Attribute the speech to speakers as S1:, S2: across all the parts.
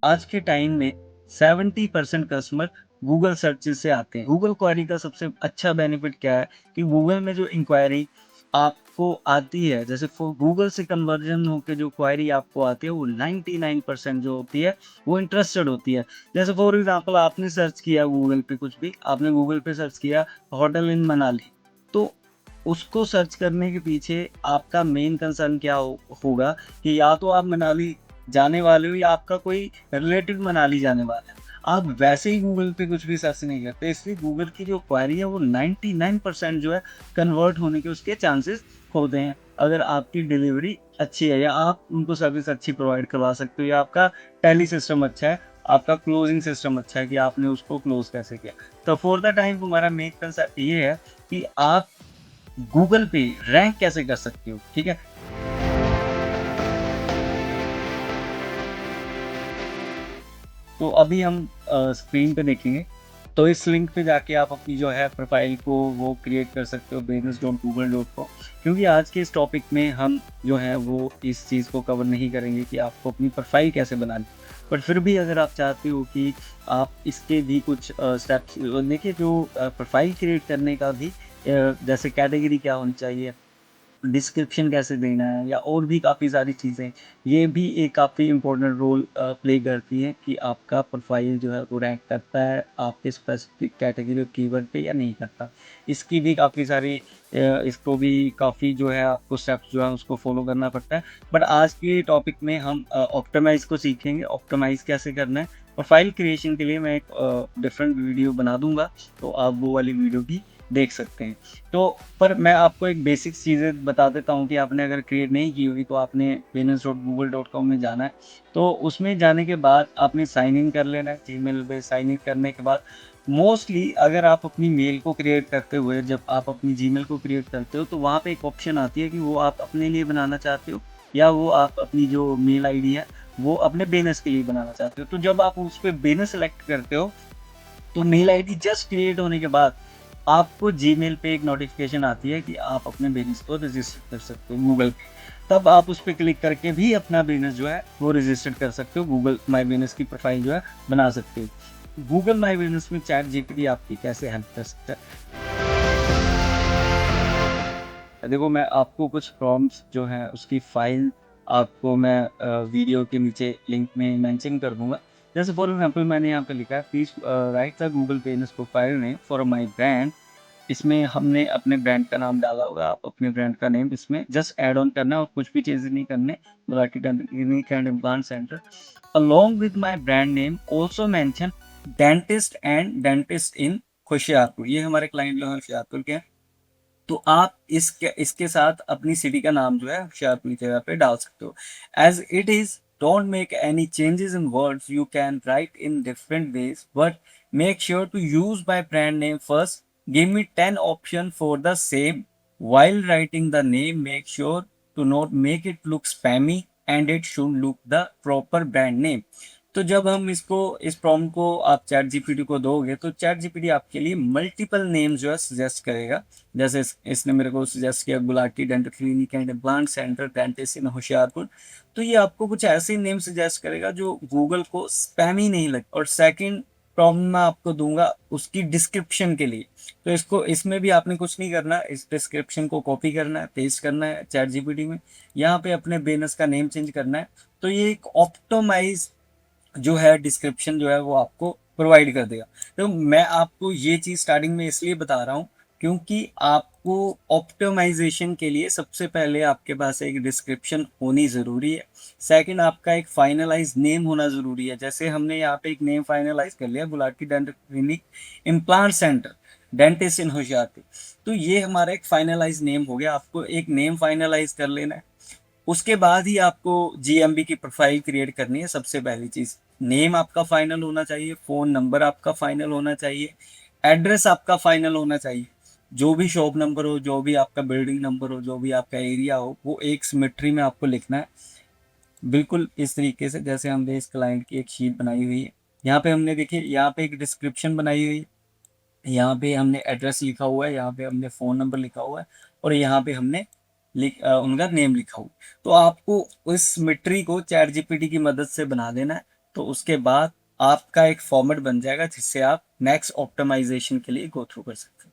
S1: आज के टाइम में 70% कस्टमर गूगल सर्चेस से आते हैं। गूगल क्वेरी का सबसे अच्छा बेनिफिट क्या है कि गूगल में जो इंक्वायरी आपको आती है, जैसे गूगल से कन्वर्जन होके जो क्वेरी आपको आती है वो 99% जो होती है वो इंटरेस्टेड होती है। जैसे फॉर एग्जांपल आपने सर्च किया गूगल पे, कुछ भी आपने गूगल पे सर्च किया होटल इन मनाली, तो उसको सर्च करने के पीछे आपका मेन कंसर्न क्या होगा कि या तो आप मनाली जाने वाले हो या आपका कोई रिलेटिव मनाली जाने वाला है। आप वैसे ही गूगल पे कुछ भी सर्च नहीं करते, इसलिए गूगल की जो क्वेरी है वो 99% जो है कन्वर्ट होने के उसके चांसेस होते हैं। अगर आपकी डिलीवरी अच्छी है या आप उनको सर्विस अच्छी प्रोवाइड करवा सकते हो या आपका टैली सिस्टम अच्छा है, आपका क्लोजिंग सिस्टम अच्छा है कि आपने उसको क्लोज कैसे किया। तो फॉर द टाइम हमारा मेन कंसेप्ट ये है कि आप गूगल पे रैंक कैसे कर सकते हो, ठीक है? तो अभी हम स्क्रीन पे देखेंगे। तो इस लिंक पे जाके आप अपनी जो है प्रोफाइल को वो क्रिएट कर सकते हो business.google.com। क्योंकि आज के इस टॉपिक में हम जो है वो इस चीज़ को कवर नहीं करेंगे कि आपको अपनी प्रोफाइल कैसे बनानी। बट फिर भी अगर आप चाहते हो कि आप इसके भी कुछ स्टेप्स देखिए, जो प्रोफाइल क्रिएट करने का भी जैसे कैटेगरी क्या होनी चाहिए, डिस्क्रिप्शन कैसे देना है या और भी काफ़ी सारी चीज़ें, ये भी एक काफ़ी इम्पोर्टेंट रोल प्ले करती है कि आपका प्रोफाइल जो है वो रैंक करता है आपके स्पेसिफिक कैटेगरी कीवर्ड पे या नहीं करता। इसकी भी काफ़ी सारी इसको भी काफ़ी जो है आपको स्टेप्स जो है उसको फॉलो करना पड़ता है। बट आज के टॉपिक में हम ऑप्टिमाइज़ को सीखेंगे, ऑप्टिमाइज़ कैसे करना है। प्रोफाइल क्रिएशन के लिए मैं एक डिफरेंट वीडियो बना दूंगा, तो आप वो वाली वीडियो भी देख सकते हैं। तो पर मैं आपको एक बेसिक चीज़ें बता देता हूँ कि आपने अगर क्रिएट नहीं की हुई तो आपने business.google.com में जाना है। तो उसमें जाने के बाद आपने साइन इन कर लेना है जीमेल पे। साइन इन करने के बाद मोस्टली अगर आप अपनी मेल को क्रिएट करते हुए, जब आप अपनी जीमेल को क्रिएट करते हो तो वहाँ पे एक ऑप्शन आती है कि वो आप अपने लिए बनाना चाहते हो या वो आप अपनी जो मेल आईडी है वो अपने बिजनेस के लिए बनाना चाहते हो। तो जब आप उस पर बिजनेस सेलेक्ट करते हो तो मेल आईडी जस्ट क्रिएट होने के बाद आपको जीमेल पे एक नोटिफिकेशन आती है कि आप अपने बिजनेस को रजिस्टर कर सकते हो गूगल पे। तब आप उस पर क्लिक करके भी अपना बिजनेस जो है वो रजिस्टर कर सकते हो, गूगल माई बिजनेस की प्रोफाइल जो है बना सकते हो। गूगल माई बिजनेस में चैट जीपीटी आपकी कैसे हेल्प कर सकता है, देखो मैं आपको कुछ प्रॉम्प्ट्स जो है उसकी फाइल आपको मैं वीडियो के नीचे लिंक में मेंशन कर दूंगा। जैसे फॉर एग्जांपल मैंने यहाँ पे लिखा है please right the Google business profile name for my brand. इसमें हमने अपने ब्रांड का नाम डाला होगा, आप अपने ब्रांड का नेम इसमें जस्ट ऐड ऑन करना है और कुछ भी चीज़ें नहीं करने। Gulati clinic and implant centre along with my brand name also mention dentist and dentist in Hoshiarpur. ये हमारे क्लाइंट लोग होशियारपुर के हैं। तो आप इसके इसके साथ अपनी सिटी का नाम जो है होशियारपुर की जगह पे डाल सकते हो। As it is don't make any changes in words, you can write in different ways but make sure to use my brand name first. Give me 10 option for the same while writing the name. Make sure to not make it look spammy and it should look the proper brand name। तो जब हम इसको इस prompt को आप chat GPT को दोगे तो चैट जीपीटी आपके लिए मल्टीपल नेम जो है सजेस्ट करेगा। जैसे इसने मेरे को सजेस्ट किया Gulati dental clinic and implant centre dentist in Hoshiarpur. तो ये आपको कुछ ऐसे नेम सजेस्ट करेगा जो गूगल को स्पैमी नहीं लगे। और सेकंड प्रॉब्लम मैं आपको दूंगा उसकी डिस्क्रिप्शन के लिए। तो इसको इसमें भी आपने कुछ नहीं करना, इस डिस्क्रिप्शन को कॉपी करना है, पेस्ट करना है चैट जीपीटी में, यहाँ पे अपने बिजनेस का नेम चेंज करना है। तो ये एक ऑप्टोमाइज जो है डिस्क्रिप्शन जो है वो आपको प्रोवाइड कर देगा। तो मैं आपको ये चीज़ स्टार्टिंग में इसलिए बता रहा हूँ क्योंकि आपको ऑप्टिमाइजेशन के लिए सबसे पहले आपके पास एक डिस्क्रिप्शन होनी ज़रूरी है। सेकंड आपका एक फाइनलाइज नेम होना ज़रूरी है। जैसे हमने यहाँ पे एक नेम फाइनलाइज कर लिया Gulati dental clinic implant centre dentist in Hoshiarpur. तो ये हमारा एक फाइनलाइज नेम हो गया। आपको एक नेम फाइनलाइज कर लेना है, उसके बाद ही आपको जीएमबी की प्रोफाइल क्रिएट करनी है। सबसे पहली चीज नेम आपका फाइनल होना चाहिए, फोन नंबर आपका फाइनल होना चाहिए, एड्रेस आपका फाइनल होना चाहिए। जो भी शॉप नंबर हो, जो भी आपका बिल्डिंग नंबर हो, जो भी आपका एरिया हो, वो एक सिमेट्री में आपको लिखना है। बिल्कुल इस तरीके से जैसे हमने इस क्लाइंट की एक शीट बनाई हुई है। यहाँ पे हमने देखिए यहाँ पे एक डिस्क्रिप्शन बनाई हुई है, यहाँ पे हमने एड्रेस लिखा हुआ है, यहाँ पे हमने फ़ोन नंबर लिखा हुआ है और यहाँ पे हमने उनका नेम लिखा हुआ है। तो आपको उस मिट्री को चैट जीपीटी की मदद से बना देना है। तो उसके बाद आपका एक फॉर्मेट बन जाएगा जिससे आप नेक्स्ट ऑप्टिमाइजेशन के लिए गो थ्रू कर सकते हो।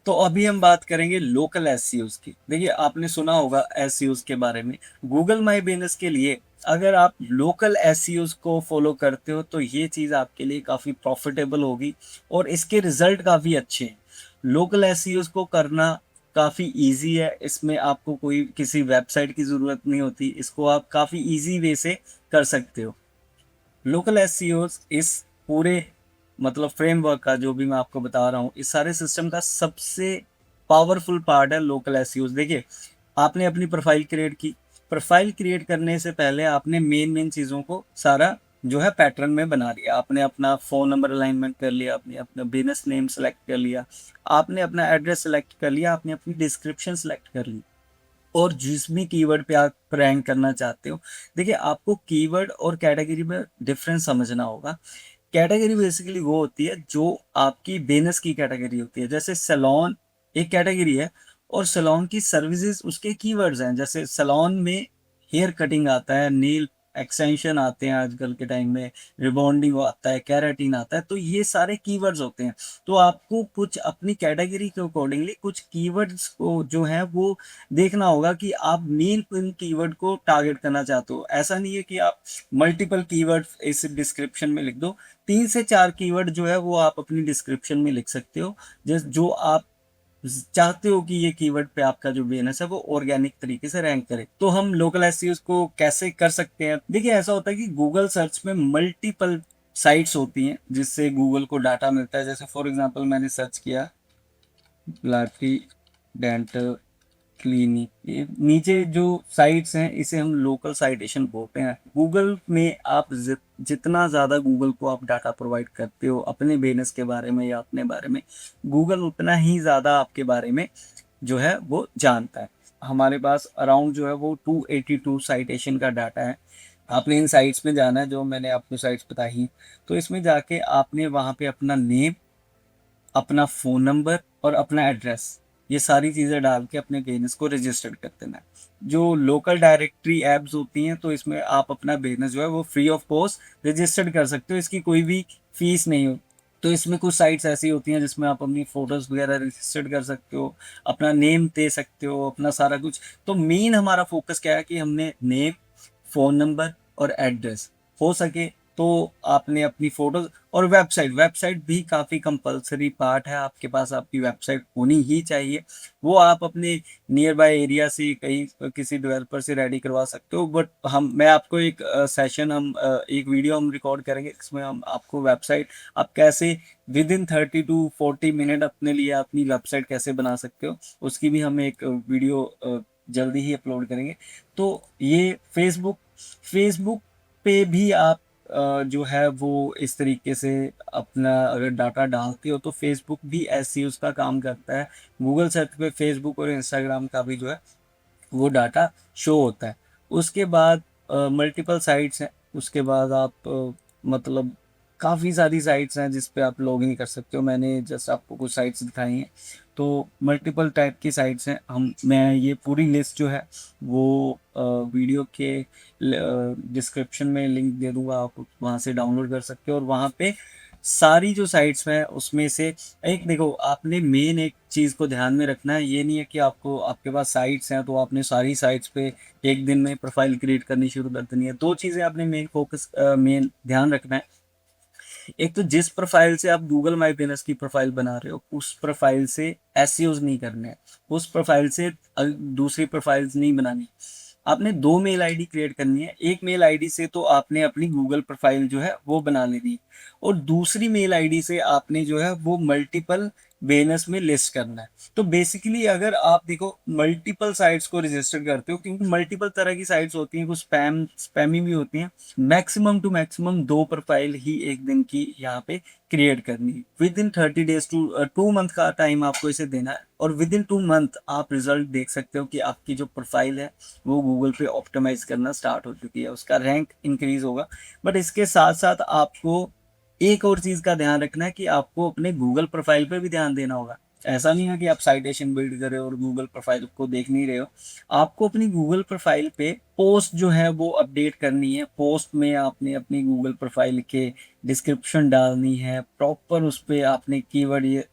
S1: तो अभी हम बात करेंगे लोकल एसईओज की। देखिए आपने सुना होगा एसईओज के बारे में। गूगल माई बिजनेस के लिए अगर आप लोकल एसईओज को फॉलो करते हो तो ये चीज़ आपके लिए काफ़ी प्रॉफिटेबल होगी और इसके रिजल्ट काफ़ी अच्छे हैं। लोकल एसईओज को करना काफ़ी इजी है, इसमें आपको कोई किसी वेबसाइट की ज़रूरत नहीं होती, इसको आप काफ़ी इजी वे से कर सकते हो। लोकल एसईओज इस पूरे मतलब फ्रेमवर्क का जो भी मैं आपको बता रहा हूँ, इस सारे सिस्टम का सबसे पावरफुल पार्ट है लोकल एसईओज। देखिए आपने अपनी प्रोफाइल क्रिएट की, प्रोफाइल क्रिएट करने से पहले आपने मेन चीज़ों को सारा जो है पैटर्न में बना लिया। आपने अपना फ़ोन नंबर अलाइनमेंट कर लिया, आपने अपना बिजनेस नेम सेलेक्ट कर लिया, आपने अपना एड्रेस सेलेक्ट कर लिया, आपने अपनी डिस्क्रिप्शन सेलेक्ट कर ली और जिस भी कीवर्ड पे आप रैंक करना चाहते हो। देखिए आपको कीवर्ड और कैटेगरी में डिफरेंस समझना होगा। कैटेगरी बेसिकली वो होती है जो आपकी बिजनेस की कैटेगरी होती है। जैसे सैलून एक कैटेगरी है और सैलून की सर्विसेज उसके कीवर्ड्स हैं। जैसे सैलून में हेयर कटिंग आता है, नेल एक्सटेंशन आते हैं आजकल के टाइम में, रिबॉन्डिंग आता है, केराटिन आता है, तो ये सारे कीवर्ड्स होते हैं। तो आपको कुछ अपनी कैटेगरी के अकॉर्डिंगली कुछ कीवर्ड्स को जो है वो देखना होगा कि आप मेन किन कीवर्ड को टारगेट करना चाहते हो। ऐसा नहीं है कि आप मल्टीपल कीवर्ड इस डिस्क्रिप्शन में लिख दो। 3 से 4 कीवर्ड जो है वो आप अपनी डिस्क्रिप्शन में लिख सकते हो, जिस जो आप चाहते हो कि ये कीवर्ड पे आपका जो बिजनेस है वो ऑर्गेनिक तरीके से रैंक करे। तो हम लोकल एसईओ को कैसे कर सकते हैं? देखिए ऐसा होता है कि गूगल सर्च में मल्टीपल साइट्स होती हैं जिससे गूगल को डाटा मिलता है। जैसे फॉर एग्जांपल मैंने सर्च किया ब्लाटी डेंटल क्लिनिक, ये नीचे जो साइट्स हैं इसे हम लोकल साइटेशन बोलते हैं। गूगल में आप जितना ज़्यादा गूगल को आप डाटा प्रोवाइड करते हो अपने बिजनेस के बारे में या अपने बारे में, गूगल उतना ही ज़्यादा आपके बारे में जो है वो जानता है। हमारे पास अराउंड जो है वो 282 साइटेशन का डाटा है। आपने इन साइट्स में जाना है जो मैंने आपको साइट्स बताई, तो इसमें जाके आपने वहाँ पे अपना नेम, अपना फ़ोन नंबर और अपना एड्रेस, ये सारी चीज़ें डाल के अपने बिजनेस को रजिस्टर कर देना है। जो लोकल डायरेक्टरी ऐप्स होती हैं तो इसमें आप अपना बिजनेस जो है वो फ्री ऑफ कॉस्ट रजिस्टर्ड कर सकते हो, इसकी कोई भी फीस नहीं हो। तो इसमें कुछ साइट्स ऐसी होती हैं जिसमें आप अपनी फ़ोटोज़ वगैरह रजिस्टर्ड कर सकते हो, अपना नेम दे सकते हो, अपना सारा कुछ। तो मेन हमारा फोकस क्या है कि हमने नेम, फ़ोन नंबर और एड्रेस, हो सके तो आपने अपनी फ़ोटोज़ और वेबसाइट, वेबसाइट भी काफ़ी कंपल्सरी पार्ट है, आपके पास आपकी वेबसाइट होनी ही चाहिए। वो आप अपने नियर बाय एरिया से कहीं किसी डेवलपर से रेडी करवा सकते हो। बट मैं आपको एक सेशन एक वीडियो हम रिकॉर्ड करेंगे इसमें हम आपको वेबसाइट आप कैसे विद इन 30 टू 40 मिनट अपने लिए अपनी वेबसाइट कैसे बना सकते हो, उसकी भी हम एक वीडियो जल्दी ही अपलोड करेंगे। तो ये फेसबुक फेसबुक पे भी आप जो है वो इस तरीके से अपना अगर डाटा डालते हो तो फेसबुक भी ऐसे ही उसका काम करता है। गूगल सर्च पे फेसबुक और इंस्टाग्राम का भी जो है वो डाटा शो होता है। उसके बाद मल्टीपल साइट्स हैं, उसके बाद आप मतलब काफ़ी सारी साइट्स हैं जिस पे आप लॉगिन कर सकते हो। मैंने जस्ट आपको कुछ साइट्स दिखाई हैं, तो मल्टीपल टाइप की साइट्स हैं। मैं ये पूरी लिस्ट जो है वो वीडियो के डिस्क्रिप्शन में लिंक दे दूंगा, आप वहाँ से डाउनलोड कर सकते हो। और वहाँ पे सारी जो साइट्स हैं उसमें से एक देखो, आपने मेन एक चीज़ को ध्यान में रखना है। ये नहीं है कि आपको आपके पास साइट्स हैं तो आपने सारी साइट्स पे एक दिन में प्रोफाइल क्रिएट करनी शुरू कर देनी है। दो चीज़ें आपने मेन ध्यान रखना है। एक तो जिस प्रोफाइल से आप गूगल माई बिजनेस की प्रोफाइल बना रहे हो उस प्रोफाइल से एसईओज नहीं करने हैं, उस प्रोफाइल से दूसरी प्रोफाइल्स नहीं बनानी। आपने दो मेल आईडी क्रिएट करनी है। एक मेल आईडी से तो आपने अपनी गूगल प्रोफाइल जो है वो बना लेनी है और दूसरी मेल आईडी से आपने जो है वो मल्टीपल बिजनेस में लिस्ट करना है। तो बेसिकली अगर आप देखो मल्टीपल साइट्स को रजिस्टर करते हो, क्योंकि मल्टीपल तरह की साइट्स होती हैं, कुछ स्पैमी भी होती हैं। मैक्सिमम टू मैक्सिमम दो प्रोफाइल ही एक दिन की यहाँ पे क्रिएट करनी है। Within 30 days to 2 month का टाइम आपको इसे देना है और विद इन 2 मंथ आप रिजल्ट देख सकते हो कि आपकी जो प्रोफाइल है वो गूगल पे ऑप्टिमाइज करना स्टार्ट हो चुकी है, उसका रैंक इंक्रीज होगा। बट इसके साथ साथ आपको एक और चीज़ का ध्यान रखना है कि आपको अपने गूगल प्रोफाइल पे भी ध्यान देना होगा। ऐसा नहीं है कि आप साइटेशन बिल्ड कर रहे हो और गूगल प्रोफाइल को देख नहीं रहे हो। आपको अपनी गूगल प्रोफाइल पे पोस्ट जो है वो अपडेट करनी है। पोस्ट में आपने अपनी गूगल प्रोफाइल के डिस्क्रिप्शन डालनी है, प्रॉपर उस पे आपने कीवर्ड ये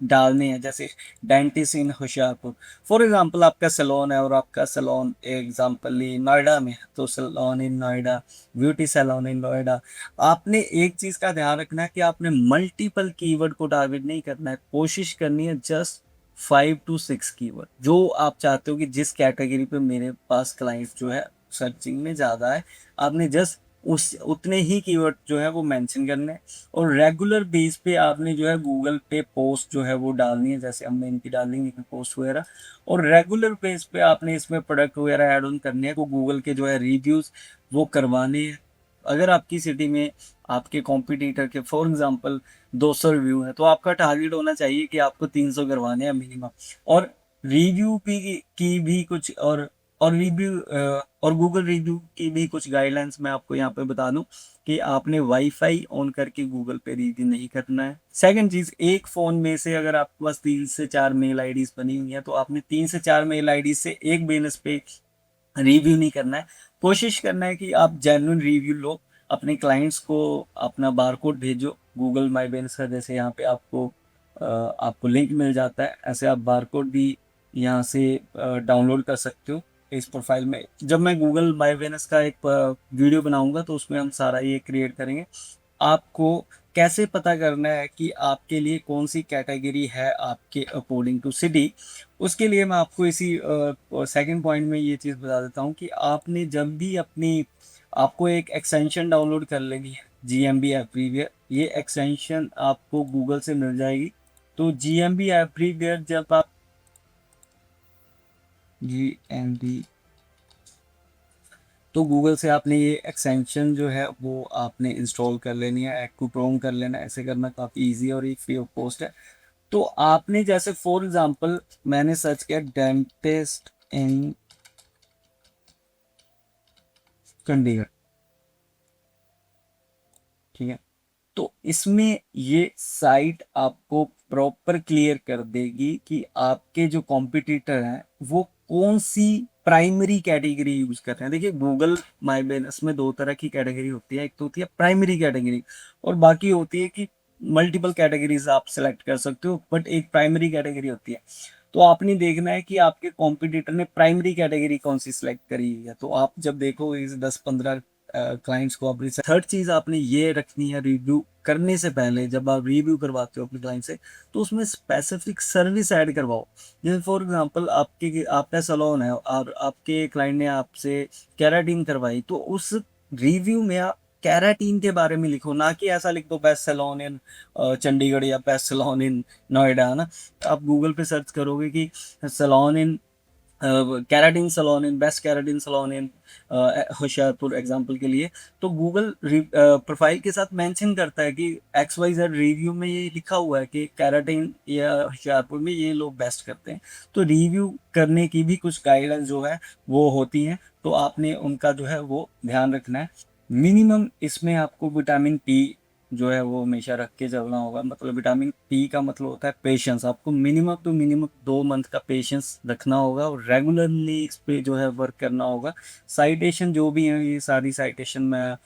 S1: डालने हैं, जैसे dentist in Hoshiarpur. For example आपका सैलून है और आपका सैलून एग्जांपल नोएडा में है, तो सैलून इन नोएडा, ब्यूटी सैलून इन नोएडा। आपने एक चीज़ का ध्यान रखना है कि आपने मल्टीपल कीवर्ड को टारगेट नहीं करना है, कोशिश करनी है जस्ट 5 to 6 कीवर्ड, जो आप चाहते हो कि जिस कैटेगरी पे मेरे पास क्लाइंट जो है सर्चिंग में ज़्यादा है, आपने जस्ट उस उतने ही कीवर्ड जो है वो मेंशन करने हैं। और रेगुलर बेस पे आपने जो है गूगल पे पोस्ट जो है वो डालनी है, जैसे हमने इनकी डालनी है पोस्ट वगैरह। और रेगुलर बेस पे आपने इसमें प्रोडक्ट वगैरह ऐड ऑन करने हैं, को गूगल के जो है रिव्यूज़ वो करवाने हैं। अगर आपकी सिटी में आपके कॉम्पिटिटर के फॉर एग्जांपल 200 रिव्यू है, तो आपका टारगेट होना चाहिए कि आपको 300 करवाने हैं मिनिमम। और रिव्यू की भी कुछ और रिव्यू और गूगल रिव्यू की भी कुछ गाइडलाइंस मैं आपको यहाँ पे बता दूं कि आपने वाईफाई ऑन करके गूगल पे रिव्यू नहीं करना है। सेकंड चीज, एक फोन में से अगर आपके पास 3 से 4 मेल आईडीज बनी हुई है, तो आपने 3 से 4 मेल आईडी से एक बिजनेस पे रिव्यू नहीं करना है। कोशिश करना है कि आप जेन्युइन रिव्यू लो, अपने क्लाइंट्स को अपना बारकोड भेजो। गूगल माई बिजनेस का जैसे यहाँ पे आपको लिंक मिल जाता है, ऐसे आप बारकोड भी यहाँ से डाउनलोड कर सकते हो इस प्रोफाइल में। जब मैं गूगल माई बिजनेस का एक वीडियो बनाऊंगा तो उसमें हम सारा ये क्रिएट करेंगे। आपको कैसे पता करना है कि आपके लिए कौन सी कैटेगरी है आपके अकॉर्डिंग टू सिटी, उसके लिए मैं आपको इसी सेकंड पॉइंट में ये चीज़ बता देता हूँ कि आपने जब भी आपको एक एक्सटेंशन डाउनलोड कर लेनी है, GMB एवरीवेयर। ये एक्सटेंशन आपको गूगल से मिल जाएगी। तो GMB एवरीवेयर जब आप GMB, तो गूगल से आपने ये एक्सटेंशन जो है वो आपने इंस्टॉल कर लेनी है, एक्यूप्रोम कर लेना है। ऐसे करना काफ़ी इजी और एक फ्री ऑफ कॉस्ट है। तो आपने जैसे फॉर एग्जांपल मैंने सर्च किया डेंटिस्ट इन चंडीगढ़, ठीक है। तो इसमें ये साइट आपको प्रॉपर क्लियर कर देगी कि आपके जो कॉम्पिटिटर हैं वो कौन सी प्राइमरी कैटेगरी यूज कर रहे हैं। देखिए गूगल माई बिजनेस में दो तरह की कैटेगरी होती है, एक तो होती है प्राइमरी कैटेगरी और बाकी होती है कि मल्टीपल कैटेगरीज आप सेलेक्ट कर सकते हो, बट एक प्राइमरी कैटेगरी होती है। तो आपने देखना है कि आपके कॉम्पिटिटर ने प्राइमरी कैटेगरी कौन सी सिलेक्ट करी है। तो आप जब देखो इस 10-15 क्लाइंट्स को आप रिसर्च। थर्ड चीज आपने ये रखनी है, रिव्यू करने से पहले जब आप रिव्यू करवाते हो अपने क्लाइंट से, तो उसमें स्पेसिफिक सर्विस ऐड करवाओ। जैसे फॉर एग्जांपल आपका सैलून है और आपके क्लाइंट ने आपसे केराटिन करवाई, तो उस रिव्यू में आप केराटिन के बारे में लिखो, ना कि ऐसा लिख दो बेस्ट सैलून इन चंडीगढ़ या बेस्ट सैलून इन नोएडा, है ना। आप गूगल पे सर्च करोगे कि सैलून इन कैराटिन सैलून इन, बेस्ट कैराटिन सैलून इन होशियारपुर एग्जांपल के लिए, तो गूगल प्रोफाइल के साथ मेंशन करता है कि XYZ रिव्यू में ये लिखा हुआ है कि कैराटिन या होशियारपुर में ये लोग बेस्ट करते हैं। तो रिव्यू करने की भी कुछ गाइडलाइंस जो है वो होती हैं, तो आपने उनका जो है वो ध्यान रखना है। मिनिमम इसमें आपको विटामिन पी जो है वो हमेशा रख के चलना होगा। मतलब विटामिन पी का मतलब होता है पेशेंस। आपको मिनिमम टू मिनिमम 2 मंथ का पेशेंस रखना होगा और रेगुलरली इस पे जो है वर्क करना होगा। साइटेशन जो भी है, ये सारी साइटेशन मैं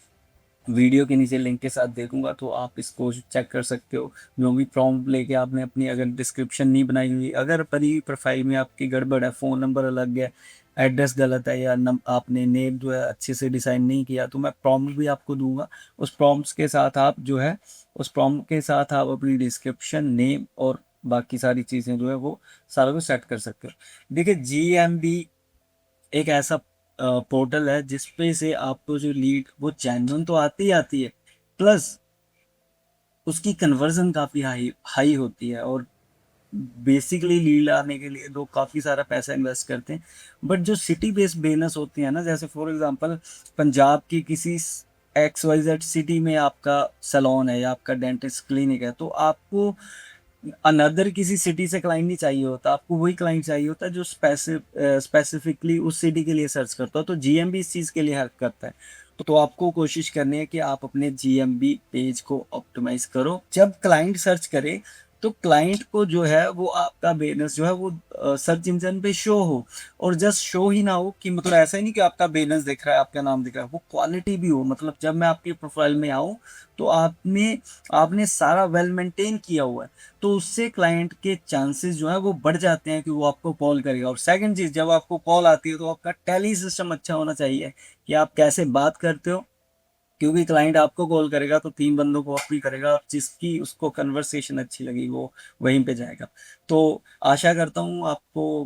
S1: वीडियो के नीचे लिंक के साथ दे दूंगा, तो आप इसको चेक कर सकते हो। जो भी प्रॉम्प्ट लेके आपने अपनी अगर डिस्क्रिप्शन नहीं बनाई हुई, अगर परी प्रोफाइल में आपकी गड़बड़ है, फ़ोन नंबर अलग है, एड्रेस गलत है, या आपने नेम जो है अच्छे से डिज़ाइन नहीं किया, तो मैं प्रॉम्प्ट भी आपको दूंगा। उस प्रॉम्प्ट्स के साथ आप जो है उस प्रॉम्प्ट के साथ आप अपनी डिस्क्रिप्शन, नेम और बाकी सारी चीज़ें जो है वो सारा कुछ सेट कर सकते हो। देखिए GMB एक ऐसा पोर्टल है जिसपे से आपको जो लीड वो जेन्युइन तो आती ही आती है, प्लस उसकी कन्वर्जन काफ़ी हाई हाई होती है। और बेसिकली लीड आने के लिए लोग काफ़ी सारा पैसा इन्वेस्ट करते हैं। बट जो सिटी बेस्ड बिजनेस होती है ना, जैसे फॉर एग्जांपल पंजाब की किसी XYZ सिटी में आपका सैलून है या आपका डेंटिस्ट क्लिनिक है, तो आपको अनदर किसी सिटी से क्लाइंट नहीं चाहिए होता, आपको वही क्लाइंट चाहिए होता है जो स्पेसिफिकली उस सिटी के लिए सर्च करता हो। तो GMB इस चीज़ के लिए हेल्प करता है। तो आपको कोशिश करनी है कि आप अपने GMB पेज को ऑप्टिमाइज करो। जब क्लाइंट सर्च करे तो क्लाइंट को जो है वो आपका बिजनेस जो है वो सर्च इंजन पे शो हो, और जस्ट शो ही ना हो कि मतलब ऐसा ही नहीं कि आपका बिजनेस दिख रहा है, आपका नाम दिख रहा है, वो क्वालिटी भी हो। मतलब जब मैं आपकी प्रोफाइल में आऊँ तो आपने आपने सारा वेल मेंटेन किया हुआ है, तो उससे क्लाइंट के चांसेस जो है वो बढ़ जाते हैं कि वो आपको कॉल करेगा। और सेकंड चीज, जब आपको कॉल आती है तो आपका टेली सिस्टम अच्छा होना चाहिए कि आप कैसे बात करते हो, क्योंकि क्लाइंट आपको कॉल करेगा तो 3 बंदों को भी करेगा, जिसकी उसको कन्वर्सेशन अच्छी लगी वो वहीं पे जाएगा। तो आशा करता हूँ आपको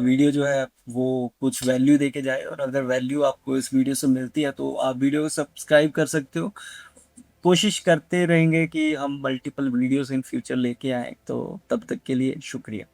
S1: वीडियो जो है वो कुछ वैल्यू देके जाए, और अगर वैल्यू आपको इस वीडियो से मिलती है तो आप वीडियो को सब्सक्राइब कर सकते हो। कोशिश करते रहेंगे कि हम मल्टीपल वीडियोस इन फ्यूचर लेके आए, तो तब तक के लिए शुक्रिया।